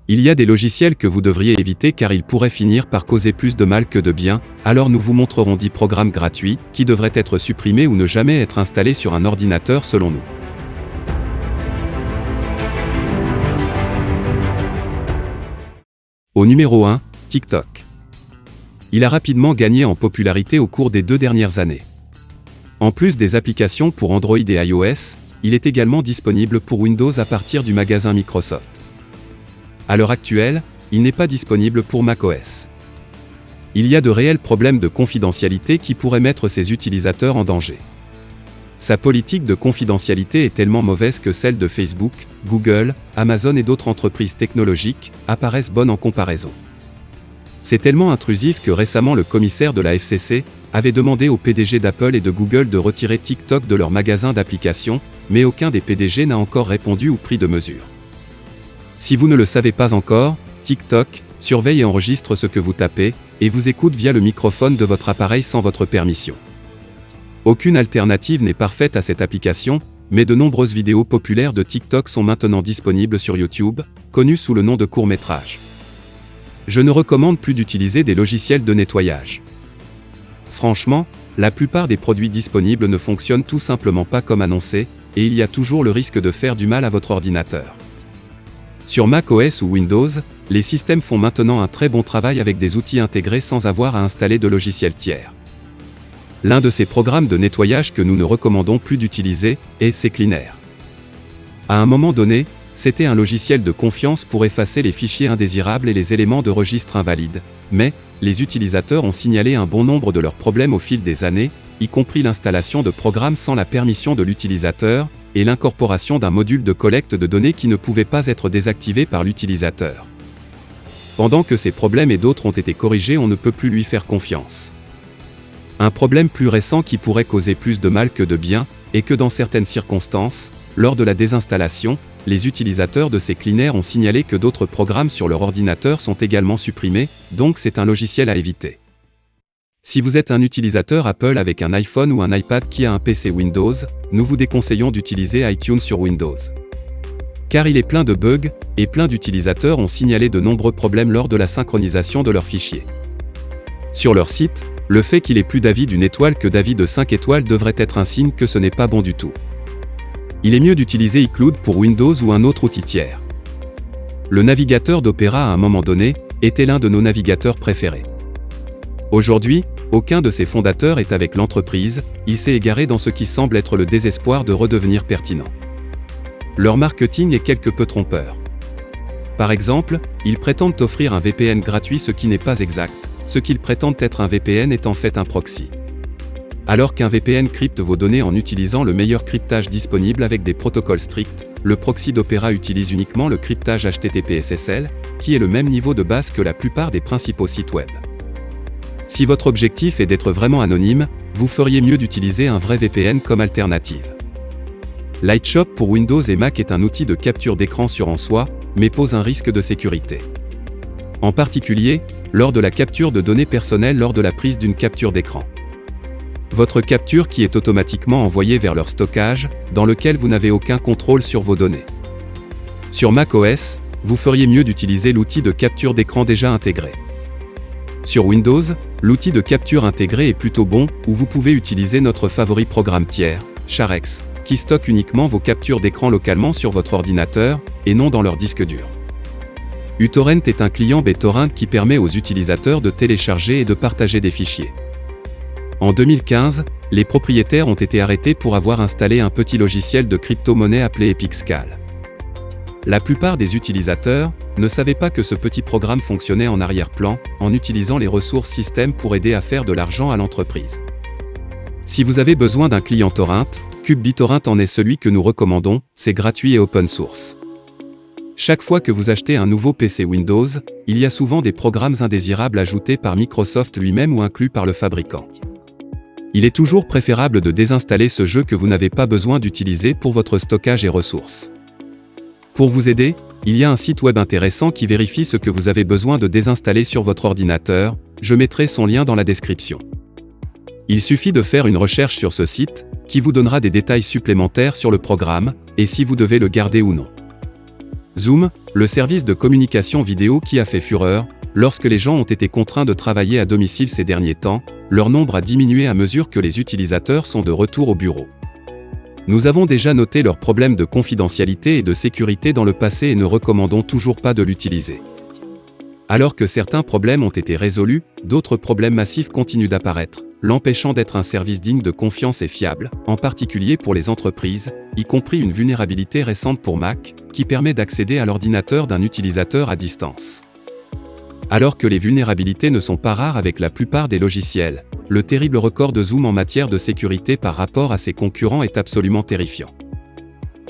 Il y a des logiciels que vous devriez éviter car ils pourraient finir par causer plus de mal que de bien, alors nous vous montrerons 10 programmes gratuits qui devraient être supprimés ou ne jamais être installés sur un ordinateur selon nous. Au numéro 1, TikTok. Il a rapidement gagné en popularité au cours des 2 dernières années. En plus des applications pour Android et iOS, il est également disponible pour Windows à partir du magasin Microsoft. À l'heure actuelle, il n'est pas disponible pour macOS. Il y a de réels problèmes de confidentialité qui pourraient mettre ses utilisateurs en danger. Sa politique de confidentialité est tellement mauvaise que celles de Facebook, Google, Amazon et d'autres entreprises technologiques apparaissent bonnes en comparaison. C'est tellement intrusif que récemment le commissaire de la FCC avait demandé aux PDG d'Apple et de Google de retirer TikTok de leur magasin d'applications, mais aucun des PDG n'a encore répondu ou pris de mesures. Si vous ne le savez pas encore, TikTok surveille et enregistre ce que vous tapez, et vous écoute via le microphone de votre appareil sans votre permission. Aucune alternative n'est parfaite à cette application, mais de nombreuses vidéos populaires de TikTok sont maintenant disponibles sur YouTube, connues sous le nom de courts-métrages. Je ne recommande plus d'utiliser des logiciels de nettoyage. Franchement, la plupart des produits disponibles ne fonctionnent tout simplement pas comme annoncé, et il y a toujours le risque de faire du mal à votre ordinateur. Sur macOS ou Windows, les systèmes font maintenant un très bon travail avec des outils intégrés sans avoir à installer de logiciels tiers. L'un de ces programmes de nettoyage que nous ne recommandons plus d'utiliser est CCleaner. À un moment donné, c'était un logiciel de confiance pour effacer les fichiers indésirables et les éléments de registre invalides, mais les utilisateurs ont signalé un bon nombre de leurs problèmes au fil des années, y compris l'installation de programmes sans la permission de l'utilisateur, et l'incorporation d'un module de collecte de données qui ne pouvait pas être désactivé par l'utilisateur. Pendant que ces problèmes et d'autres ont été corrigés, on ne peut plus lui faire confiance. Un problème plus récent qui pourrait causer plus de mal que de bien, est que dans certaines circonstances, lors de la désinstallation, les utilisateurs de CCleaner ont signalé que d'autres programmes sur leur ordinateur sont également supprimés, donc c'est un logiciel à éviter. Si vous êtes un utilisateur Apple avec un iPhone ou un iPad qui a un PC Windows, nous vous déconseillons d'utiliser iTunes sur Windows. Car il est plein de bugs, et plein d'utilisateurs ont signalé de nombreux problèmes lors de la synchronisation de leurs fichiers. Sur leur site, le fait qu'il ait plus d'avis d'une étoile que d'avis de 5 étoiles devrait être un signe que ce n'est pas bon du tout. Il est mieux d'utiliser iCloud pour Windows ou un autre outil tiers. Le navigateur d'Opera à un moment donné, était l'un de nos navigateurs préférés. Aujourd'hui, aucun de ses fondateurs est avec l'entreprise, il s'est égaré dans ce qui semble être le désespoir de redevenir pertinent. Leur marketing est quelque peu trompeur. Par exemple, ils prétendent offrir un VPN gratuit, ce qui n'est pas exact, ce qu'ils prétendent être un VPN est en fait un proxy. Alors qu'un VPN crypte vos données en utilisant le meilleur cryptage disponible avec des protocoles stricts, le proxy d'Opera utilise uniquement le cryptage HTTP/SSL, qui est le même niveau de base que la plupart des principaux sites web. Si votre objectif est d'être vraiment anonyme, vous feriez mieux d'utiliser un vrai VPN comme alternative. Lightshop pour Windows et Mac est un outil de capture d'écran sûr en soi, mais pose un risque de sécurité. En particulier, lors de la capture de données personnelles lors de la prise d'une capture d'écran. Votre capture qui est automatiquement envoyée vers leur stockage, dans lequel vous n'avez aucun contrôle sur vos données. Sur macOS, vous feriez mieux d'utiliser l'outil de capture d'écran déjà intégré. Sur Windows, l'outil de capture intégré est plutôt bon, où vous pouvez utiliser notre favori programme tiers, Sharex, qui stocke uniquement vos captures d'écran localement sur votre ordinateur, et non dans leur disque dur. uTorrent est un client BitTorrent qui permet aux utilisateurs de télécharger et de partager des fichiers. En 2015, les propriétaires ont été arrêtés pour avoir installé un petit logiciel de crypto-monnaie appelé EpicScale. La plupart des utilisateurs ne savaient pas que ce petit programme fonctionnait en arrière-plan, en utilisant les ressources système pour aider à faire de l'argent à l'entreprise. Si vous avez besoin d'un client torrent, BitTorrent en est celui que nous recommandons, c'est gratuit et open source. Chaque fois que vous achetez un nouveau PC Windows, il y a souvent des programmes indésirables ajoutés par Microsoft lui-même ou inclus par le fabricant. Il est toujours préférable de désinstaller ce jeu que vous n'avez pas besoin d'utiliser pour votre stockage et ressources. Pour vous aider, il y a un site web intéressant qui vérifie ce que vous avez besoin de désinstaller sur votre ordinateur, je mettrai son lien dans la description. Il suffit de faire une recherche sur ce site, qui vous donnera des détails supplémentaires sur le programme, et si vous devez le garder ou non. Zoom, Le service de communication vidéo qui a fait fureur, lorsque les gens ont été contraints de travailler à domicile ces derniers temps, leur nombre a diminué à mesure que les utilisateurs sont de retour au bureau. Nous avons déjà noté leurs problèmes de confidentialité et de sécurité dans le passé et ne recommandons toujours pas de l'utiliser. Alors que certains problèmes ont été résolus, d'autres problèmes massifs continuent d'apparaître, l'empêchant d'être un service digne de confiance et fiable, en particulier pour les entreprises, y compris une vulnérabilité récente pour Mac, qui permet d'accéder à l'ordinateur d'un utilisateur à distance. Alors que les vulnérabilités ne sont pas rares avec la plupart des logiciels, le terrible record de Zoom en matière de sécurité par rapport à ses concurrents est absolument terrifiant.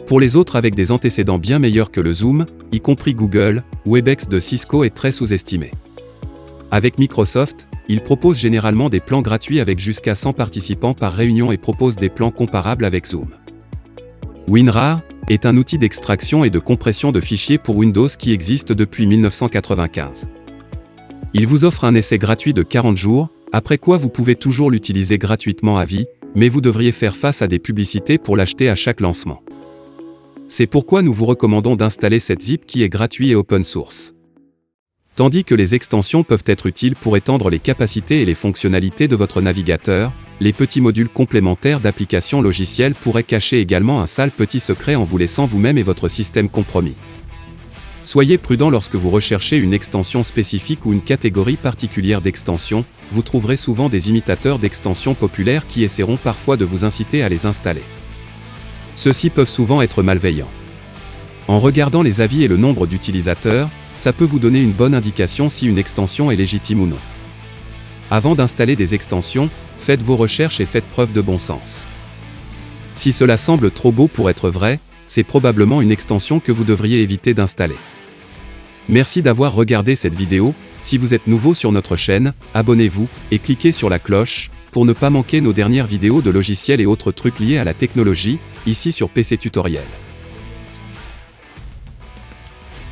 Pour les autres avec des antécédents bien meilleurs que le Zoom, y compris Google, Webex de Cisco est très sous-estimé. Avec Microsoft, il propose généralement des plans gratuits avec jusqu'à 100 participants par réunion et propose des plans comparables avec Zoom. WinRAR est un outil d'extraction et de compression de fichiers pour Windows qui existe depuis 1995. Il vous offre un essai gratuit de 40 jours, après quoi vous pouvez toujours l'utiliser gratuitement à vie, mais vous devriez faire face à des publicités pour l'acheter à chaque lancement. C'est pourquoi nous vous recommandons d'installer cette zip qui est gratuit et open source. Tandis que les extensions peuvent être utiles pour étendre les capacités et les fonctionnalités de votre navigateur, les petits modules complémentaires d'applications logicielles pourraient cacher également un sale petit secret en vous laissant vous-même et votre système compromis. Soyez prudent lorsque vous recherchez une extension spécifique ou une catégorie particulière d'extensions, vous trouverez souvent des imitateurs d'extensions populaires qui essaieront parfois de vous inciter à les installer. Ceux-ci peuvent souvent être malveillants. En regardant les avis et le nombre d'utilisateurs, ça peut vous donner une bonne indication si une extension est légitime ou non. Avant d'installer des extensions, faites vos recherches et faites preuve de bon sens. Si cela semble trop beau pour être vrai, c'est probablement une extension que vous devriez éviter d'installer. Merci d'avoir regardé cette vidéo. Si vous êtes nouveau sur notre chaîne, abonnez-vous et cliquez sur la cloche pour ne pas manquer nos dernières vidéos de logiciels et autres trucs liés à la technologie, ici sur PC Tutoriel.